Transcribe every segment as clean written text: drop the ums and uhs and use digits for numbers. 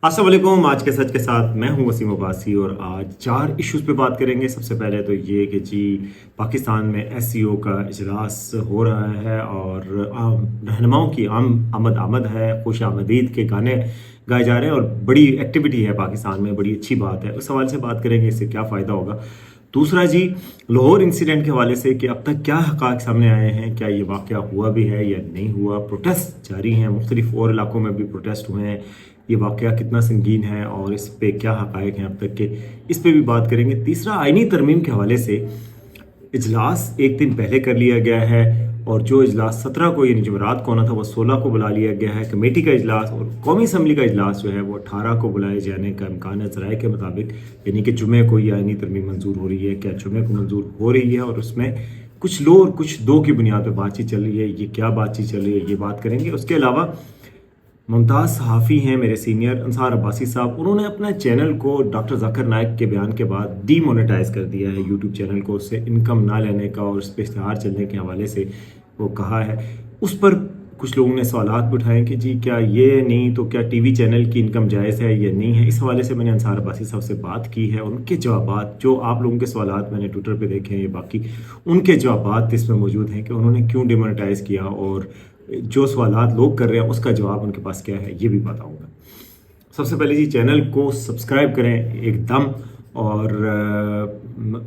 अस्सलाम वालेकुम। आज के सच के साथ मैं हूं वसीम अब्बासी और आज 4 इश्यूज़ पे बात करेंगे। सबसे पहले तो ये कि जी पाकिस्तान में एससीओ का इजलास हो रहा है और रहनुमाओं की आमद आमद है, खुश आमदीद के गाने गाए जा रहे हैं और बड़ी एक्टिविटी है पाकिस्तान में, बड़ी अच्छी बात है। उस हवाले से बात करेंगे इससे क्या फ़ायदा होगा। दूसरा जी, लाहौर इंसिडेंट के हवाले से कि अब तक क्या हक़ाइक़ सामने आए हैं, क्या ये वाक़या हुआ भी है या नहीं हुआ। प्रोटेस्ट जारी हैं, मुख्तलिफ और इलाकों में भी प्रोटेस्ट हुए हैं। ये वाक़या कितना संगीन है और इस पे क्या हक़ाइक़ हैं अब तक के, इस पे भी बात करेंगे। तीसरा, आईनी तरमीम के हवाले से इजलास एक दिन पहले कर लिया गया है और जो इजलास 17 को यानी जुमेरात को होना था वो 16 को बुला लिया गया है। कमेटी का इजलास और कौमी असम्बली का इजलास जो है वो 18 को बुलाए जाने का इम्कान है ज़राए के मुताबिक, यानी कि जुमे को ये आईनी तरमीम मंजूर हो रही है। क्या जुमे को मंजूर हो रही है और उसमें कुछ लो और कुछ दो की बुनियाद पर बातचीत चल रही है, ये क्या बातचीत चल रही है ये बात करेंगे। उसके अलावा मुमताज़ सहाफ़ी हैं मेरे सीनियर अंसार अब्बासी साहब, उन्होंने अपना चैनल को डॉक्टर ज़ाकिर नाइक के बयान के बाद डीमोनेटाइज़ कर दिया है। यूट्यूब चैनल को उससे इनकम ना लेने का और उस पर इश्तहार चलने के हवाले से वो कहा है। उस पर कुछ लोगों ने सवालात उठाए कि जी क्या ये नहीं तो क्या टीवी चैनल की इनकम जायज़ है या नहीं है। इस हवाले से मैंने अंसार अब्बासी साहब से बात की है। उनके जवाबात, जो आप लोगों के सवालात मैंने ट्विटर पे देखे हैं, ये बाकी उनके जवाबात इसमें मौजूद हैं कि उन्होंने क्यों डिमोनेटाइज़ किया और जो सवालात लोग कर रहे हैं उसका जवाब उनके पास क्या है ये भी बताऊंगा। सबसे पहले जी चैनल को सब्सक्राइब करें एकदम और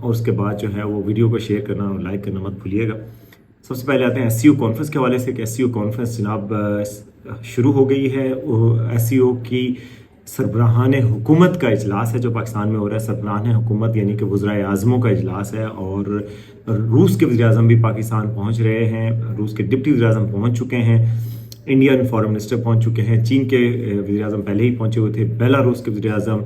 उसके बाद जो है वो वीडियो को शेयर करना और लाइक करना मत भूलिएगा। सबसे पहले आते हैं एससीओ कॉन्फ्रेंस के हवाले से कि एससीओ कॉन्फ्रेंस जनाब शुरू हो गई है। एससीओ की सरबराहान हुकूमत का इजलास है जो पाकिस्तान में हो रहा है। सरबराहान हुकूमत यानी कि वज़राए आज़मों का इजलास है और रूस के वज़ीर आज़म भी पाकिस्तान पहुंच रहे हैं। रूस के डिप्टी वज़ीर आज़म पहुंच चुके हैं, इंडियन फॉरेन मिनिस्टर पहुंच चुके हैं, चीन के वज़ीर आज़म पहले ही पहुंचे हुए थे, बेलारूस के वज़ीर आज़म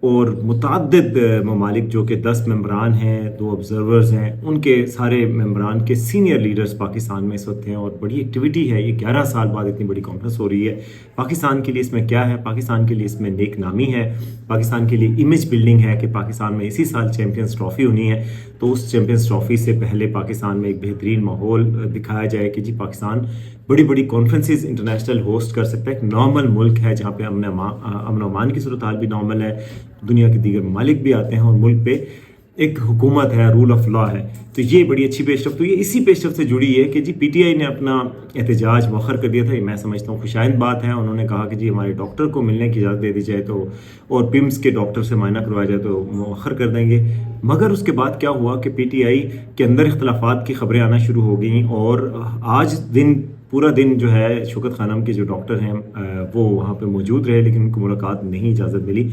और मुतअद्दिद ममालिक जो कि 10 मेंबरान हैं, 2 ऑब्जर्वर्स हैं, उनके सारे मेंबरान के सीनियर लीडर्स पाकिस्तान में इस वक्त हैं और बड़ी एक्टिविटी है। ये 11 साल बाद इतनी बड़ी कॉन्फ्रेंस हो रही है। पाकिस्तान के लिए इसमें क्या है? पाकिस्तान के लिए इसमें नेक नामी है, पाकिस्तान के लिए इमेज बिल्डिंग है कि पाकिस्तान में इसी साल चैम्पियंस ट्रॉफ़ी होनी है, तो उस चैम्पियंस ट्रॉफ़ी से पहले पाकिस्तान में एक बेहतरीन माहौल दिखाया जाए कि जी पाकिस्तान बड़ी बड़ी कॉन्फ्रेंसेस इंटरनेशनल होस्ट कर सकता है। एक नॉर्मल मुल्क है जहाँ पे अमन अमान की सूरत हाल भी नॉर्मल है, दुनिया के दीगर ममालिक भी आते हैं और मुल्क पे एक हुकूमत है, रूल ऑफ लॉ है। तो ये बड़ी अच्छी पेशरफ, तो ये इसी पेशरफ से जुड़ी है कि जी पीटीआई ने अपना एहतजाज मौखर कर दिया था। ये मैं समझता हूँ खुशाइंद बात है। उन्होंने कहा कि जी हमारे डॉक्टर को मिलने की इजाज़त दे दी जाए तो और पिम्स के डॉक्टर से मायना करवाया जाए तो मौखर कर देंगे। मगर उसके बाद क्या हुआ कि पीटीआई के अंदर इख्तलाफात की खबरें आना शुरू हो गई और आज पूरा दिन जो है शौकत खानम के जो डॉक्टर हैं वो वहाँ पे मौजूद रहे, लेकिन उनको मुलाकात नहीं इजाज़त मिली।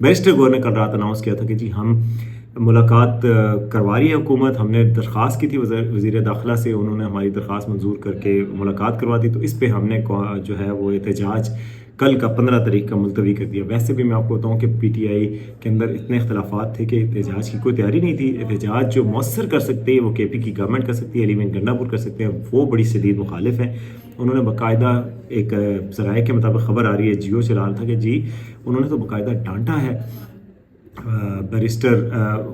बैरिस्टर गौर ने कल रात अनाउंस किया था कि जी हम मुलाकात करवा रही है हुकूमत, हमने दरख्वास्त की थी वज़ीर दाखिला से, उन्होंने हमारी दरख्वास्त मंजूर करके मुलाकात करवा दी। तो इस पे हमने जो है वो एहतजाज कल का 15 तारीख का मुलतवी कर दिया। वैसे भी मैं आपको बताऊँ कि पीटीआई के अंदर इतने इख्तलाफात थे कि एहतजाज की कोई तैयारी नहीं थी। एहतजाज जो मौसर कर सकते हैं वो केपी की गवर्नमेंट कर सकती है, एलिमेंट गंडापुर कर सकते हैं, वो बड़ी शदीद मुखालिफ हैं। उन्होंने बाकायदा एक ज़राए के मुताबिक ख़बर आ रही है, जियो से रहा था कि जी उन्होंने तो बाकायदा डांटा है बैरिस्टर,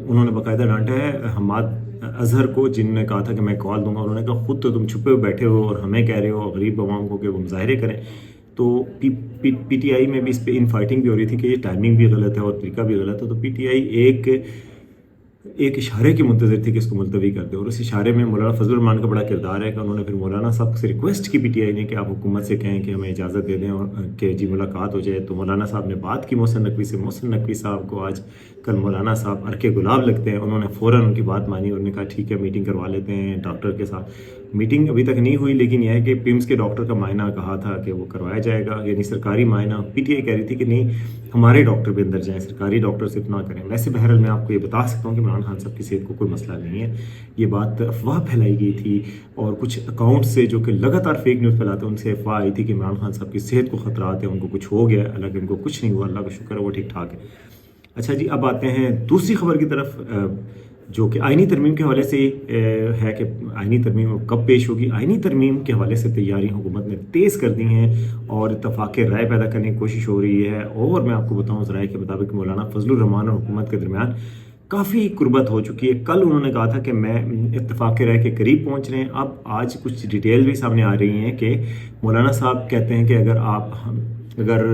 उन्होंने बाकायदा डांटा है हमाद अजहर को, जिनने कहा था कि मैं कॉल दूंगा। उन्होंने कहा खुद तो तुम छुपे हुए बैठे हो और हमें कह रहे हो गरीब अवाम को कि वो मुजाहरे करें। तो पीटीआई में भी इस पर इन फाइटिंग भी हो रही थी कि ये टाइमिंग भी गलत है और तरीका भी गलत है। तो पीटीआई एक इशारे की मुंतज़िर थी कि इसको मुलतवी कर दे और उस इशारे में मौलाना फजल रहमान का बड़ा किरदार है कि उन्होंने फिर मौलाना साहब से रिक्वेस्ट की पीटीआई ने कि आप हुकूमत से कहें कि हमें इजाज़त दे दें और कि जी मुलाकात हो जाए। तो मौलाना साहब ने बात की मोहसिन नकवी से। मोहसिन नकवी साहब को आज कल मौलाना साहब अरके गुलाब लगते हैं, उन्होंने फ़ौरन उनकी बात मानी और उन्होंने कहा ठीक है मीटिंग करवा लेते हैं डॉक्टर के साथ। मीटिंग अभी तक नहीं हुई, लेकिन यह है कि पिम्स के डॉक्टर का मायना कहा था कि वो करवाया जाएगा, यानी सरकारी मायना। पीटीआई कह रही थी कि नहीं हमारे डॉक्टर भी अंदर जाएं, सरकारी डॉक्टर सिर्फ ना करें। वैसे बहरहाल मैं आपको ये बता सकता हूँ कि इमरान खान साहब की सेहत को कोई मसला नहीं है। ये बात अफवाह फैलाई गई थी और कुछ अकाउंट से जो कि लगातार फेक न्यूज़ फैलाते हैं उनसे अफवाह आई थी कि इमरान खान साहब की सेहत को खतरात है, उनको कुछ हो गया। हालांकि उनको कुछ नहीं हुआ, अल्लाह का शुक्र है, वो ठीक ठाक है। अच्छा जी, अब आते हैं दूसरी खबर की तरफ जो कि आईनी तरमीम के हवाले से है कि आईनी तरमीम कब पेश होगी। आईनी तरमीम के हवाले से तैयारी हुकूमत ने तेज़ कर दी हैं और इत्तफाक राय पैदा करने की कोशिश हो रही है। और मैं आपको बताऊँ ज़राए के मुताबिक मौलाना फजलुर रहमान और हुकूमत के दरमियान काफ़ी कुर्बत हो चुकी है। कल उन्होंने कहा था कि मैं इत्तफाक राय के करीब पहुंच रहे हैं। अब आज कुछ डिटेल भी सामने आ रही हैं कि मौलाना साहब कहते हैं कि अगर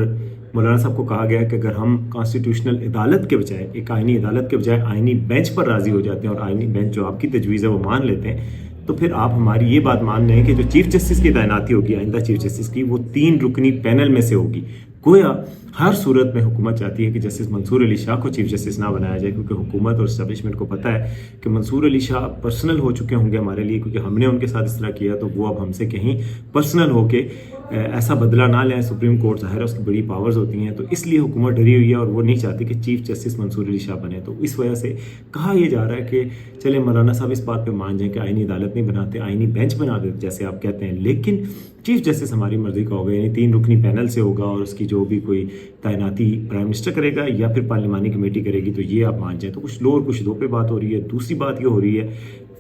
مولانا صاحب کو کہا گیا کہ اگر ہم کانسٹیٹیوشنل عدالت کے بجائے، ایک آئینی عدالت کے بجائے آئینی بینچ پر راضی ہو جاتے ہیں اور آئینی بینچ جو آپ کی تجویز ہے وہ مان لیتے ہیں، تو پھر آپ ہماری یہ بات مان لیں کہ جو چیف جسٹس کی تعیناتی ہوگی آئندہ چیف جسٹس کی، وہ 3 رکنی پینل میں سے ہوگی۔ گویا ہر صورت میں حکومت چاہتی ہے کہ جسٹس منصور علی شاہ کو چیف جسٹس نہ بنایا جائے، کیونکہ حکومت اور اسٹیبلشمنٹ کو پتہ ہے کہ منصور علی شاہ پرسنل ہو چکے ہوں گے ہمارے لیے، کیونکہ ہم نے ان کے ساتھ اس طرح کیا تو وہ اب ہم سے کہیں پرسنل ہو کے ایسا بدلہ نہ لیں۔ سپریم کورٹ ظاہر ہے اس کی بڑی پاورز ہوتی ہیں، تو اس لیے حکومت ڈری ہوئی ہے اور وہ نہیں چاہتی کہ چیف جسٹس منصور علی شاہ بنے۔ تو اس وجہ سے کہا یہ جا رہا ہے کہ چلے مولانا صاحب اس بات پہ مان جائیں کہ آئینی عدالت نہیں بناتے، آئینی بینچ بنا دیتے جیسے آپ کہتے ہیں، لیکن چیف جسٹس ہماری مرضی کا ہوگا، یعنی 3 رکنی پینل سے ہوگا، اور اس کی جو بھی کوئی تعیناتی پرائم منسٹر کرے گا یا پھر پارلیمانی کمیٹی کرے گی، تو یہ آپ مان جائیں۔ تو کچھ لو اور کچھ دو پہ بات ہو رہی ہے۔ دوسری بات یہ ہو رہی ہے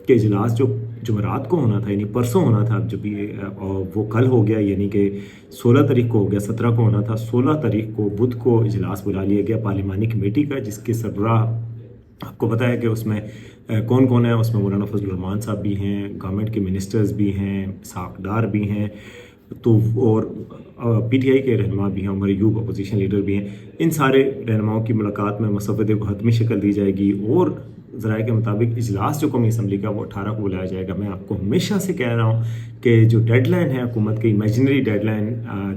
کہ اجلاس جو جمعرات کو ہونا تھا، یعنی پرسوں ہونا تھا، اب جب وہ کل ہو گیا، یعنی کہ 16 تاریخ کو ہو گیا، 17 کو ہونا تھا، 16 تاریخ کو بدھ کو اجلاس بلا لیا گیا پارلیمانی کمیٹی کا، جس کے سربراہ آپ کو پتہ ہے کہ اس میں کون کون ہے۔ اس میں مولانا فضل الرحمان صاحب بھی ہیں، گورنمنٹ کے منسٹرز بھی ہیں، اسحاق ڈار بھی ہیں، تو اور پی ٹی آئی کے رہنما بھی ہیں، عمر ایوب اپوزیشن لیڈر بھی ہیں۔ ان سارے رہنماؤں کی ملاقات میں مسودے کو حتمی شکل دی جائے گی، اور ذرائع کے مطابق اجلاس جو قومی اسمبلی کا وہ 18 کو بلایا جائے گا۔ میں آپ کو ہمیشہ سے کہہ رہا ہوں کہ جو ڈیڈ لائن ہے حکومت کی، امیجنری ڈیڈ لائن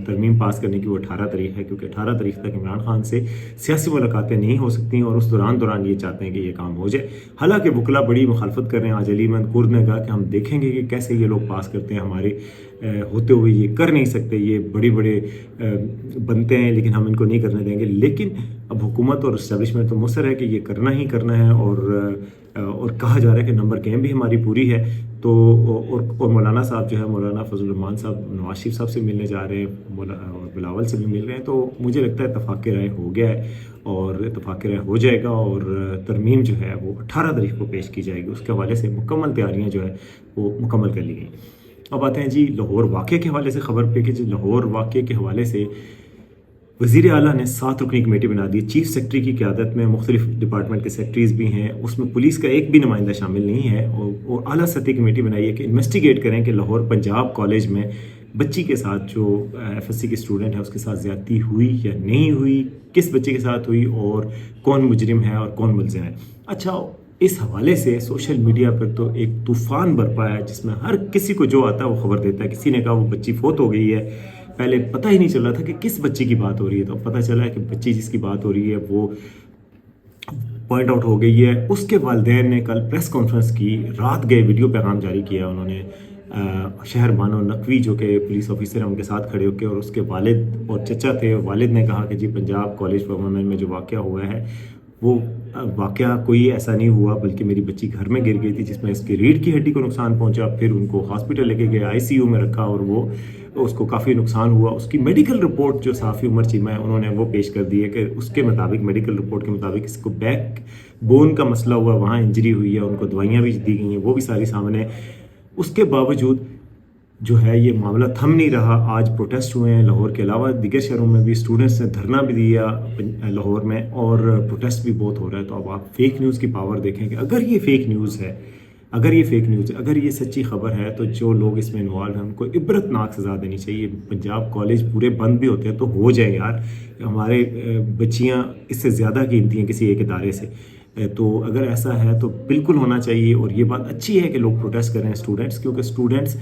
ترمیم پاس کرنے کی، وہ 18 تاریخ ہے، کیونکہ 18 تاریخ تک عمران خان سے سیاسی ملاقاتیں نہیں ہو سکتی، اور اس دوران یہ چاہتے ہیں کہ یہ کام ہو جائے۔ حالانکہ وکلا بڑی مخالفت کر رہے ہیں۔ آج علی احمد کرد نے کہا کہ ہم دیکھیں گے کہ کیسے یہ لوگ پاس کرتے ہیں، ہمارے ہوتے ہوئے یہ کر نہیں سکتے، یہ بڑے بنتے ہیں لیکن ہم ان کو نہیں کرنے دیں گے۔ لیکن اب حکومت اور اسٹیبلشمنٹ تو مصر ہے کہ یہ کرنا ہی کرنا ہے، اور کہا جا رہا ہے کہ نمبر گیم بھی ہماری پوری ہے۔ تو اور مولانا صاحب جو ہے، مولانا فضل الرحمان صاحب نواز شریف صاحب سے ملنے جا رہے ہیں، اور بلاول سے بھی مل رہے ہیں، تو مجھے لگتا ہے اتفاق رائے ہو گیا ہے، اور اتفاق رائے ہو جائے گا، اور ترمیم جو ہے وہ 18 تاریخ کو پیش کی جائے گی۔ اس کے حوالے سے مکمل تیاریاں جو ہے وہ مکمل کر لی گئیں۔ اب آتے ہیں جی لاہور واقعے کے حوالے سے خبر پہ کہ جی لاہور واقعے کے حوالے سے وزیر اعلیٰ نے 7 رکنی کمیٹی بنا دی، چیف سیکرٹری کی قیادت میں مختلف ڈپارٹمنٹ کے سیکرٹریز بھی ہیں، اس میں پولیس کا ایک بھی نمائندہ شامل نہیں ہے، اور اعلیٰ سطحی کمیٹی بنائی ہے کہ انویسٹیگیٹ کریں کہ لاہور پنجاب کالج میں بچی کے ساتھ، جو ایف ایس سی کی اسٹوڈنٹ ہے، اس کے ساتھ زیادتی ہوئی یا نہیں ہوئی، کس بچے کے ساتھ ہوئی، اور کون مجرم ہے اور کون ملزم ہے۔ اچھا، اس حوالے سے سوشل میڈیا پر تو ایک طوفان برپا ہے، جس میں ہر کسی کو جو آتا ہے وہ خبر دیتا ہے۔ کسی نے کہا وہ بچی فوت ہو گئی ہے، پہلے پتہ ہی نہیں چل رہا تھا کہ کس بچی کی بات ہو رہی ہے، تو پتہ چلا ہے کہ بچی جس کی بات ہو رہی ہے وہ پوائنٹ آؤٹ ہو گئی ہے۔ اس کے والدین نے کل پریس کانفرنس کی، رات گئے ویڈیو پیغام جاری کیا انہوں نے، شہر بانو نقوی جو کہ پولیس آفیسر ہیں ان کے ساتھ کھڑے ہو کے، اور اس کے والد اور چچا تھے، والد نے کہا کہ جی پنجاب کالج پرفارمنس میں جو واقعہ ہوا ہے وہ واقعہ کوئی ایسا نہیں ہوا، بلکہ میری بچی گھر میں گر گئی تھی، جس میں اس کی ریڑھ کی ہڈی کو نقصان پہنچا، پھر ان کو ہاسپٹل لے کے گئے، آئی سی یو میں رکھا، اور وہ اس کو کافی نقصان ہوا۔ اس کی میڈیکل رپورٹ جو صحافی عمر چیمہ ہے انہوں نے وہ پیش کر دی ہے کہ اس کے مطابق، میڈیکل رپورٹ کے مطابق، اس کو بیک بون کا مسئلہ ہوا، وہاں انجری ہوئی ہے، ان کو دوائیاں بھی دی گئی ہیں، وہ بھی ساری سامنے۔ اس کے باوجود جو ہے یہ معاملہ تھم نہیں رہا۔ آج پروٹیسٹ ہوئے ہیں لاہور کے علاوہ دیگر شہروں میں بھی، اسٹوڈنٹس نے دھرنا بھی دیا لاہور میں، اور پروٹیسٹ بھی بہت ہو رہا ہے۔ تو اب آپ فیک نیوز کی پاور دیکھیں کہ اگر یہ فیک نیوز ہے، اگر یہ سچی خبر ہے، تو جو لوگ اس میں انوالو ہیں ان کو عبرتناک سزا دینی چاہیے۔ پنجاب کالج پورے بند بھی ہوتے ہیں تو ہو جائے یار، ہمارے بچیاں اس سے زیادہ قیمتی ہیں کسی ایک ادارے سے، تو اگر ایسا ہے تو بالکل ہونا چاہیے۔ اور یہ بات اچھی ہے کہ لوگ پروٹیسٹ کر رہے ہیں اسٹوڈنٹس، کیونکہ اسٹوڈنٹس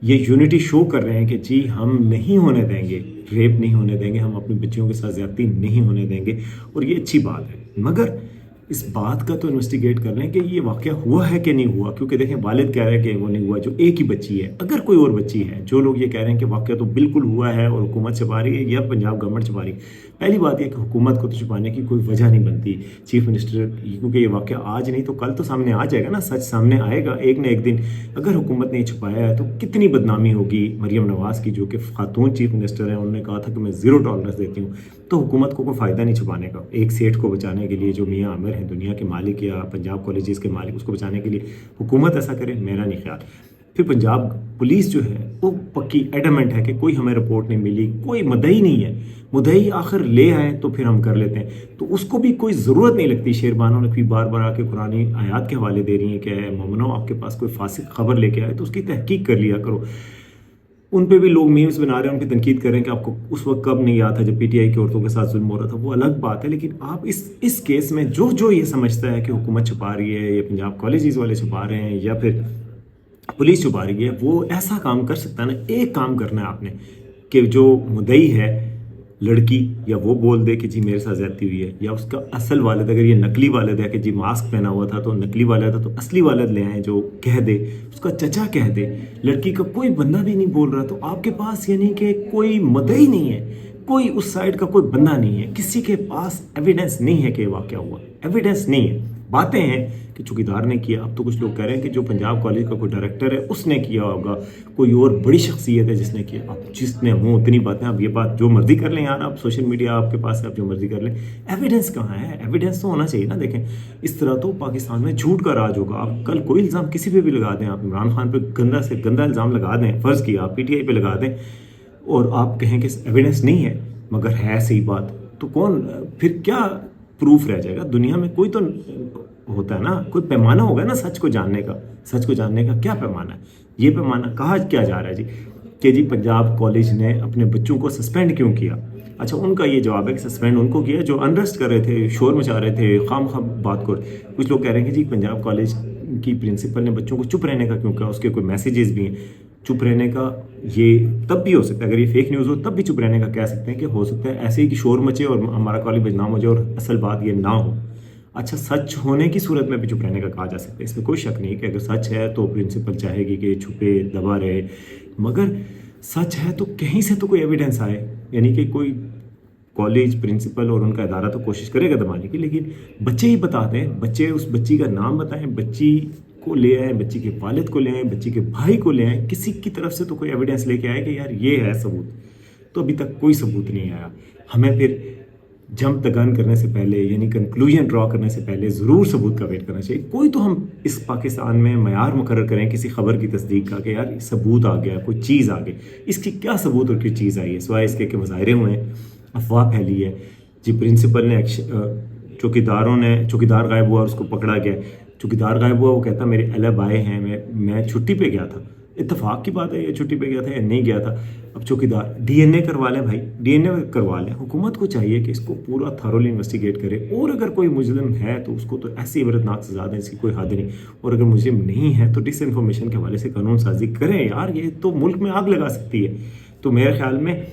یہ یونٹی شو کر رہے ہیں کہ جی ہم نہیں ہونے دیں گے، ریپ نہیں ہونے دیں گے، ہم اپنی بچیوں کے ساتھ زیادتی نہیں ہونے دیں گے، اور یہ اچھی بات ہے۔ مگر اس بات کا تو انویسٹیگیٹ کر لیں کہ یہ واقعہ ہوا ہے کہ نہیں ہوا، کیونکہ دیکھیں والد کہہ رہے ہیں کہ وہ نہیں ہوا، جو ایک ہی بچی ہے۔ اگر کوئی اور بچی ہے، جو لوگ یہ کہہ رہے ہیں کہ واقعہ تو بالکل ہوا ہے اور حکومت چھپا رہی ہے یا پنجاب گورنمنٹ چھپا رہی ہے، پہلی بات یہ کہ حکومت کو تو چھپانے کی کوئی وجہ نہیں بنتی، چیف منسٹر، کیونکہ یہ واقعہ آج نہیں تو کل تو سامنے آ جائے گا نا، سچ سامنے آئے گا ایک نہ ایک دن۔ اگر حکومت نے چھپایا ہے تو کتنی بدنامی ہوگی مریم نواز کی، جو کہ خاتون چیف منسٹر ہیں، انہوں نے کہا تھا کہ میں 0 ٹالرنس دیتی ہوں۔ تو حکومت کو کوئی فائدہ نہیں چھپانے کا، ایک سیٹ کو بچانے کے لیے جو میاں عامر ہیں، دنیا کے مالک یا پنجاب کالجز کے مالک، اس کو بچانے کے لیے حکومت ایسا کرے، میرا نہیں خیال۔ پھر پنجاب پولیس جو ہے وہ پکی ایڈمنٹ ہے کہ کوئی ہمیں رپورٹ نہیں ملی، کوئی مدعی نہیں ہے، مدعی آخر لے آئیں تو پھر ہم کر لیتے ہیں، تو اس کو بھی کوئی ضرورت نہیں لگتی۔ شیر بانو نقوی بار بار آ کے قرآن آیات کے حوالے دے رہی ہیں کہ اے مومنو، آپ کے پاس کوئی فاسق خبر لے کے آئے تو اس کی تحقیق کر لیا کرو۔ उन पे भी लोग मीम्स बना रहे हैं, उनकी तनकीद कर रहे हैं कि आपको उस वक्त कब नहीं याद था जब पीटीआई की औरतों के साथ जुल्म हो रहा था। वो अलग बात है, लेकिन आप इस केस में जो जो ये समझता है कि हुकूमत छुपा रही है, या पंजाब कॉलेजेस वाले छुपा रहे हैं, या फिर पुलिस छुपा रही है, वो ऐसा काम कर सकता है ना। एक काम करना है आपने कि जो मुद्दई है लड़की, या वो बोल दे कि जी मेरे साथ ज्यादती हुई है, या उसका असल वालिद, अगर ये नकली वालिद है कि जी मास्क पहना हुआ था तो नकली वालिद है, तो असली वालिद ले आए जो कह दे, उसका चचा कह दे। लड़की का कोई बंदा भी नहीं बोल रहा, तो आपके पास यानी कि कोई मुद्दई नहीं है, कोई उस साइड का कोई बंदा नहीं है, किसी के पास एविडेंस नहीं है कि वाकया हुआ, एविडेंस नहीं है। बातें हैं कि चौकीदार ने किया, अब तो कुछ लोग कह रहे हैं कि जो पंजाब कॉलेज का कोई डायरेक्टर है उसने किया होगा, कोई और बड़ी शख्सियत है जिसने किया। अब जिसने हो उतनी बातें, अब ये बात जो मर्जी कर लें यार, आप सोशल मीडिया आपके पास है, आप जो मर्जी कर लें, एविडेंस कहाँ है? एविडेंस तो होना चाहिए ना। देखें, इस तरह तो पाकिस्तान में झूठ का राज होगा। आप कल कोई इल्ज़ाम किसी पे भी लगा दें, आप इमरान खान पे गंदा से गंदा इल्ज़ाम लगा दें, फ़र्ज़ किया आप पीटीआई पे लगा दें, और आप कहें कि एविडेंस नहीं है मगर है सही बात, तो कौन फिर क्या प्रूफ रह जाएगा? दुनिया में कोई तो होता है ना, कोई पैमाना होगा ना सच को जानने का। सच को जानने का क्या पैमाना है? ये पैमाना कहा क्या जा रहा है जी कि जी पंजाब कॉलेज ने अपने बच्चों को सस्पेंड क्यों किया? अच्छा, उनका ये जवाब है कि सस्पेंड उनको किया जो अनरेस्ट कर रहे थे, शोर मचा रहे थे, खाम बात को। कुछ लोग कह रहे हैं कि जी पंजाब कॉलेज की प्रिंसिपल ने बच्चों को चुप रहने का क्यों कहा? उसके कोई मैसेजेस भी हैं। चुप रहने का ये तब भी हो सकता है, अगर ये फेक न्यूज़ हो तब भी चुप रहने का कह सकते हैं कि हो सकता है ऐसे ही कि शोर मचे और हमारा कॉलेज बदनाम हो जाए और असल बात ये ना हो। अच्छा, सच होने की सूरत में भी चुप रहने का कहा जा सकता है, इसमें कोई शक नहीं कि अगर सच है तो प्रिंसिपल चाहेगी कि छुपे दबा रहे, मगर सच है तो कहीं से तो कोई एविडेंस आए, यानी कि कोई कॉलेज प्रिंसिपल और उनका इदारा तो कोशिश करेगा दबाने की, लेकिन बच्चे ही बताते हैं, बच्चे उस बच्ची का नाम बताएं, बच्ची को ले आए, बच्ची के वालिद को ले आए, बच्ची के भाई को ले आए, किसी की तरफ से तो कोई एविडेंस लेके आए कि यार ये है सबूत। तो अभी तक कोई सबूत नहीं आया। हमें फिर जंप द गन करने से पहले, यानी कंक्लूजन ड्रॉ करने से पहले ज़रूर सबूत का वेट करना चाहिए। कोई तो हम इस पाकिस्तान में मयार मुकर्रर करें किसी खबर की तस्दीक का कि यार सबूत आ गया, कोई चीज़ आ गई। इसकी क्या सबूत और क्या चीज़ आई है? सिवाय इसके कि मुजाहरे हुए हैं, अफवाह फैली है जी प्रिंसिपल ने चौकीदार गायब हुआ और उसको पकड़ा गया। चौकीदार गायब हुआ, वो कहता मेरे अलग आए हैं, मैं छुट्टी पे गया था। इत्तेफाक की बात है, ये छुट्टी पे गया था या नहीं गया था। अब चौकीदार डीएनए करवा लें भाई, डीएनए करवा लें। हुकूमत को चाहिए कि इसको पूरा थॉरोली इन्वेस्टिगेट करे, और अगर कोई मुजरिम है तो उसको तो ऐसी इबरतनाक सजा दें इसकी कोई हद नहीं, और अगर मुजरिम नहीं है तो डिसइंफॉर्मेशन के हवाले से कानून साजी करें यार, ये तो मुल्क में आग लगा सकती है। तो मेरे ख्याल में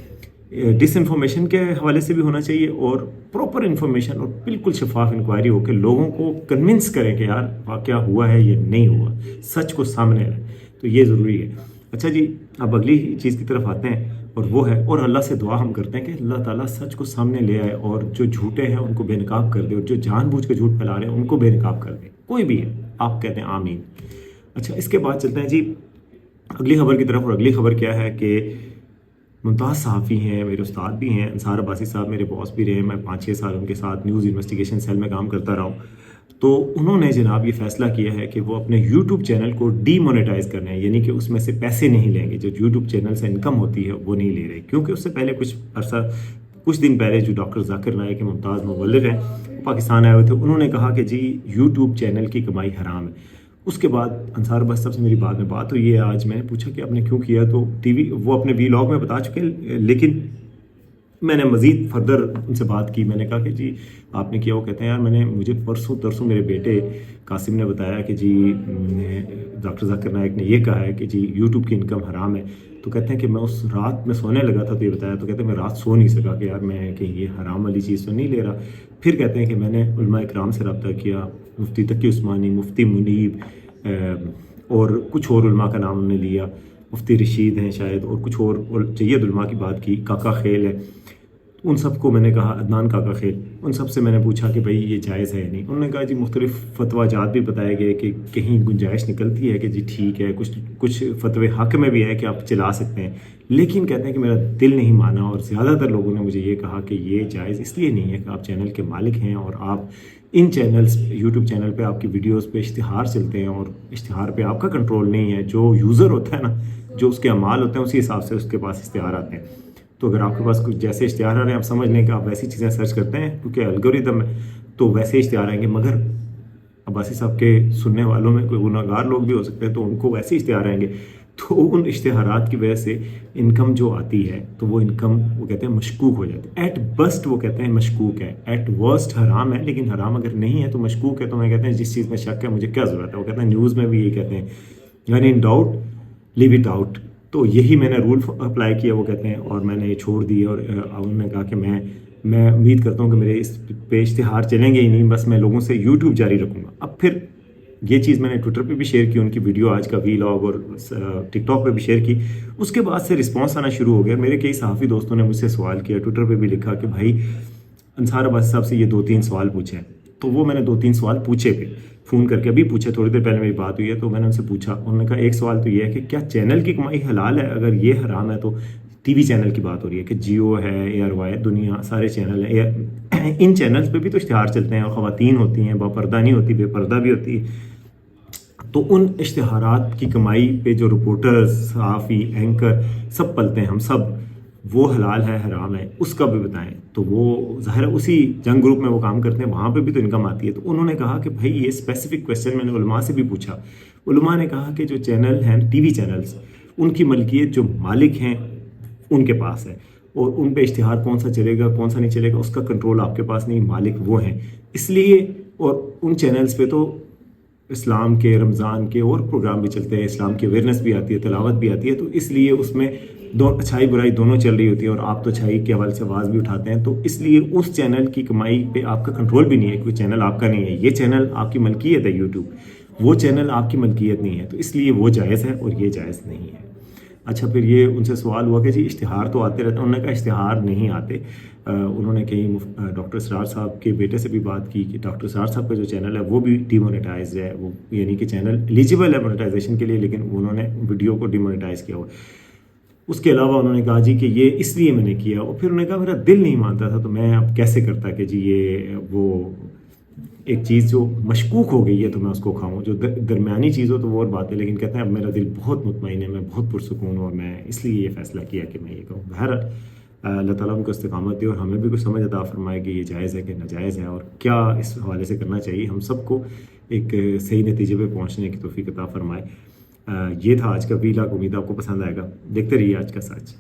डिसइंफॉर्मेशन के हवाले से भी होना चाहिए, और प्रॉपर इन्फॉर्मेशन और बिल्कुल शफाफ इंक्वायरी हो के लोगों को कन्विंस करें कि यार वाकया हुआ है या नहीं हुआ, सच को सामने लाएं। तो ये ज़रूरी है। अच्छा जी, अब अगली चीज़ की तरफ आते हैं, और वो है, और अल्लाह से दुआ हम करते हैं कि अल्लाह ताला सच को सामने ले आए और जो झूठे हैं उनको बेनकाब कर दे, और जो जानबूझ के झूठ फैला रहे हैं उनको बेनकाब कर दे, कोई भी है। आप कहते हैं आमीन। अच्छा, इसके बाद चलते हैं जी अगली खबर की तरफ, और अगली खबर क्या है कि मुमताज़ सहाफ़ी हैं, मेरे उस्ताद भी हैं, अंसार अब्बासी साहब मेरे बॉस भी रहे, मैं 5-6 साल उनके साथ न्यूज़ इन्वेस्टिगेशन सेल में काम करता रहा हूँ। तो उन्होंने जनाब ये फ़ैसला किया है कि वो अपने यूट्यूब चैनल को डीमोनेटाइज़ करना है, यानी कि उसमें से पैसे नहीं लेंगे, जो यूट्यूब चैनल से इनकम होती है वो नहीं ले रहे। क्योंकि उससे पहले कुछ दिन पहले जो डॉक्टर जाकिर नाइक के मुमताज़ मुवल्लिद हैं, वो पाकिस्तान आए हुए थे, उन्होंने कहा कि जी यूट्यूब चैनल की कमाई हराम है। उसके बाद अंसार अब्बासी साहब से मेरी बाद में बात हुई है, आज मैंने पूछा कि आपने क्यों किया, तो वो अपने वीलॉग में बता चुके हैं, लेकिन मैंने मज़ीद फर्दर उनसे बात की। मैंने कहा कि जी आपने किया? वो कहते हैं यार मुझे परसों तरसों मेरे बेटे कासिम ने बताया कि जी डॉक्टर जाकिर नाइक ने ये कहा है कि जी यूट्यूब की इनकम हराम है। तो कहते हैं कि मैं उस रात में सोने लगा था तो ये बताया, तो कहते हैं मैं रात सो नहीं सका कि यार मैं कि ये हराम वाली चीज़ तो नहीं ले रहा। फिर कहते हैं कि मैंने उलमा इकराम से रब्ता किया, मुफ्ती तकी उस्मानी, मुफ्ती मुनीब और कुछ और उलमा का नाम उन्होंने लिया, मुफ्ती रशीद हैं शायद, और कुछ और जय्यद उलमा की बात की, काका खेल है, उन सबको मैंने कहा, अदनान काका खेल, उन सब से मैंने पूछा कि भाई ये जायज़ है या नहीं। उन्होंने कहा जी मुख्तलिफ फतवाजात भी बताए गए कि कहीं गुंजाइश निकलती है कि जी ठीक है, कुछ फतवे हक में भी है कि आप चला सकते हैं, लेकिन कहते हैं कि मेरा दिल नहीं माना, और ज़्यादातर लोगों ने मुझे ये कहा कि ये जायज़ इसलिए नहीं है कि आप चैनल के मालिक हैं और आप इन चैनल्स यूट्यूब चैनल पे आपकी वीडियोस पे इश्तिहार चलते हैं, और इश्तिहार पे आपका कंट्रोल नहीं है। जो यूज़र होता है ना, जो उसके अमाल होते हैं, उसी हिसाब से उसके पास इश्तिहार आते हैं। तो अगर आपके पास कुछ जैसे इश्तिहार आ रहे हैं, आप समझ लें कि आप वैसी चीज़ें सर्च करते हैं क्योंकि एल्गोरिदम है, तो वैसे इश्तिहार आएंगे। मगर अब्बासी साहब के सुनने वालों में कोई गुनाहगार लोग भी हो सकते हैं, तो उनको वैसे इश्तिहार आएंगे। تو ان اشتہارات کی وجہ سے انکم جو آتی ہے تو وہ انکم وہ کہتے ہیں مشکوک ہو جاتی ہے. ایٹ بسٹ وہ کہتے ہیں مشکوک ہے, ایٹ ورسٹ حرام ہے, لیکن حرام اگر نہیں ہے تو مشکوک ہے. تو میں کہتے ہیں جس چیز میں شک ہے مجھے کیا ضرورت ہے. وہ کہتے ہیں نیوز میں بھی یہی کہتے ہیں, یعنی in doubt leave it out. تو یہی میں نے رول اپلائی کیا وہ کہتے ہیں, اور میں نے یہ چھوڑ دی. اور انہوں نے کہا کہ میں امید کرتا ہوں کہ میرے اس پہ اشتہار چلیں گے ہی نہیں, بس میں لوگوں سے یوٹیوب جاری رکھوں گا. اب پھر یہ چیز میں نے ٹویٹر پہ بھی شیئر کی, ان کی ویڈیو آج کا ویلاگ, اور ٹک ٹاک پہ بھی شیئر کی. اس کے بعد سے رسپانس آنا شروع ہو گیا. میرے کئی صحافی دوستوں نے مجھ سے سوال کیا, ٹویٹر پہ بھی لکھا کہ بھائی انصار عباسی صاحب سے یہ 2-3 سوال پوچھے ہیں. تو وہ میں نے 2-3 سوال پوچھے پہ فون کر کے ابھی پوچھے, تھوڑی دیر پہلے میری بات ہوئی ہے. تو میں نے ان سے پوچھا, انہوں نے کہا ایک سوال تو یہ ہے کہ کیا چینل کی کمائی حلال ہے؟ اگر یہ حرام ہے تو ٹی وی چینل کی بات ہو رہی ہے کہ جیو ہے, اے آر وائی, دنیا سارے چینل ہیں, ان چینلز پہ بھی تو اشتہار چلتے ہیں, اور خواتین ہوتی ہیں, با پردہ نہیں ہوتی, بے پردہ بھی ہوتی. تو ان اشتہارات کی کمائی پہ جو رپورٹرز, صحافی, اینکر سب پلتے ہیں, ہم سب, وہ حلال ہے حرام ہے اس کا بھی بتائیں. تو وہ ظاہر ہے اسی جنگ گروپ میں وہ کام کرتے ہیں, وہاں پہ بھی تو انکم آتی ہے. تو انہوں نے کہا کہ بھائی یہ اسپیسیفک کویسچن میں نے علماء سے بھی پوچھا. علماء نے کہا کہ جو چینل ہیں ٹی وی چینلز, ان کی ملکیت جو مالک ہیں ان کے پاس ہے, اور ان پہ اشتہار کون سا چلے گا کون سا نہیں چلے گا اس کا کنٹرول آپ کے پاس نہیں, مالک وہ ہیں. اس لیے, اور ان چینلز پہ تو اسلام کے, رمضان کے اور پروگرام بھی چلتے ہیں, اسلام کی اویئرنیس بھی آتی ہے, تلاوت بھی آتی ہے. تو اس لیے اس میں اچھائی برائی دونوں چل رہی ہوتی ہے, اور آپ تو اچھائی کے حوالے سے آواز بھی اٹھاتے ہیں. تو اس لیے اس چینل کی کمائی پہ آپ کا کنٹرول بھی نہیں ہے, کوئی چینل آپ کا نہیں ہے. یہ چینل آپ کی ملکیت ہے یوٹیوب, وہ چینل آپ کی ملکیت نہیں ہے. تو اس لیے وہ جائز ہے اور یہ جائز نہیں ہے. اچھا, پھر یہ ان سے سوال ہوا کہ جی اشتہار تو آتے رہتے ہیں. انہوں نے کہا اشتہار نہیں آتے. انہوں نے کہیں ڈاکٹر اسرار صاحب کے بیٹے سے بھی بات کی کہ ڈاکٹر اسرار صاحب کا جو چینل ہے وہ بھی ڈی مونیٹائز ہے, وہ یعنی کہ چینل ایلیجیبل ہے مونیٹائزیشن کے لیے, لیکن انہوں نے ویڈیو کو ڈی مونیٹائز کیا ہوا. اس کے علاوہ انہوں نے کہا جی کہ یہ اس لیے میں نے کیا. اور پھر انہوں نے کہا میرا دل نہیں مانتا تھا, تو میں اب کیسے کرتا کہ جی یہ وہ ایک چیز جو مشکوک ہو گئی ہے تو میں اس کو کھاؤں. جو درمیانی چیز ہو تو وہ اور بات ہے, لیکن کہتے ہیں اب میرا دل بہت مطمئن ہے, میں بہت پرسکون ہوں, اور میں اس لیے یہ فیصلہ کیا کہ میں یہ کہوں. بہرحال اللہ تعالیٰ ان کو استقامت دے, اور ہمیں بھی کچھ سمجھ عطا فرمائے کہ یہ جائز ہے کہ ناجائز ہے, اور کیا اس حوالے سے کرنا چاہیے. ہم سب کو ایک صحیح نتیجے پہ پہنچنے کی توفیق عطا فرمائے. یہ تھا آج کا ویلاگ, امید آپ کو پسند آئے گا. دیکھتے رہیے آج کا سچ.